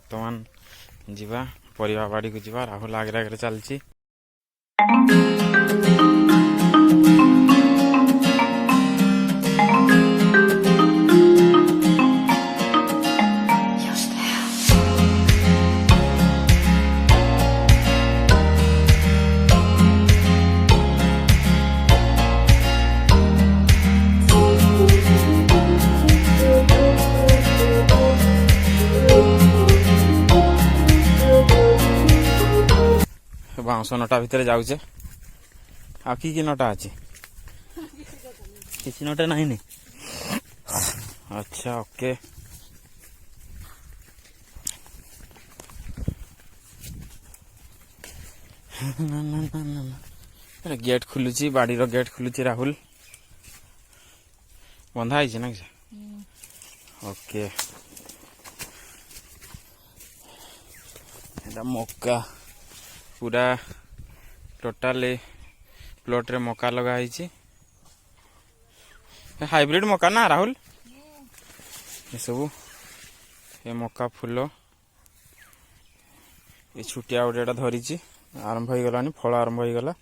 बर्तमान जीवा परिवा बाड़ी को जीवा राहुल आगे आगे चलची बाउंस नटा भितर जाऊे आ कि नटा अच्छे किसी नटा नहीं नी अच्छा ओके गेट खुलुची बाड़ी रो गेट खुलुची राहुल बंधा है ना ओके मक्का पूरा टोटाल प्लॉट रे मक्का लगा हाइब्रिड मक्का ना राहुल ये सब ये मक्का फूल ये छुटिया गोटे धरी आरंभ हो गलानी फल आरंभ हो गला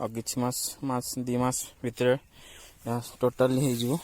और किछ मास 2 मास भितर टोटाल हो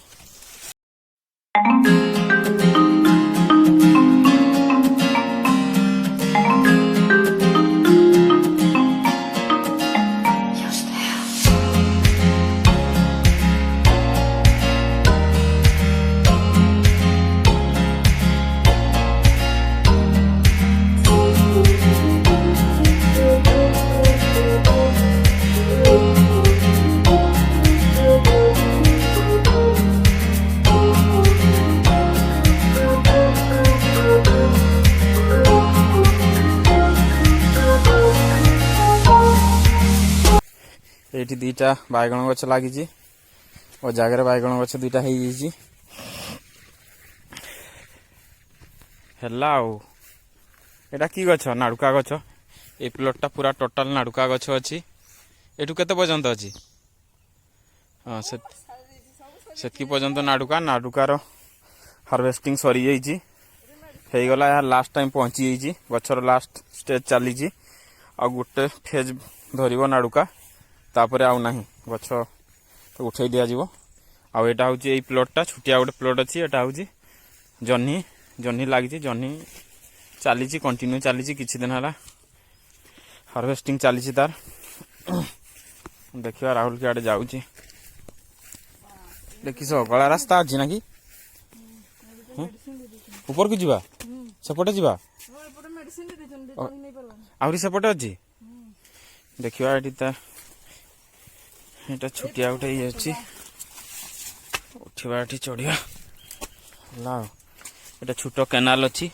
ये दुईटा बैगण गछ लगी और जगह बैगण गछ दुईटा होटा कि गछ नाड़ुका गछ ये प्लॉटटा पूरा टोटाल नाड़ुका गछ अच्छी एठू केते पर्यंत अच्छी हाँ से पर्यंत नाड़ुका नाड़ुकार हार्वेस्टिंग सरी जाइए गला यार लास्ट टाइम पहुँची जाइए गछर लास्ट स्टेज चली आ गोटे फेज धरब नाड़ुका तापर आउ नाही गछ तो उठे दिया जीवो आ एटा होची ए प्लॉटटा छुटिया गोटे प्लॉट अच्छी एटा होची जन्ही जन्ही लागी जन्ही चली कंटिन्यू चली किछि दिन हला हार्वेस्टिंग चली तार देखिए राहुल के आड़े जाऊँगी देखी गला रास्ता अच्छी ना कि ऊपर को जीवा सेपटे जीवा आहरी सेपटे अच्छी देखिए ये एटा छुटिया गोटे ये अच्छी उठवा चढ़िया एटा छोट केनाल अच्छी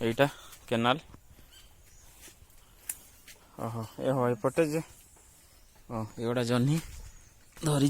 एटा केनाल ओहो ए हो एपटे जे एगोटा जन्ही धरी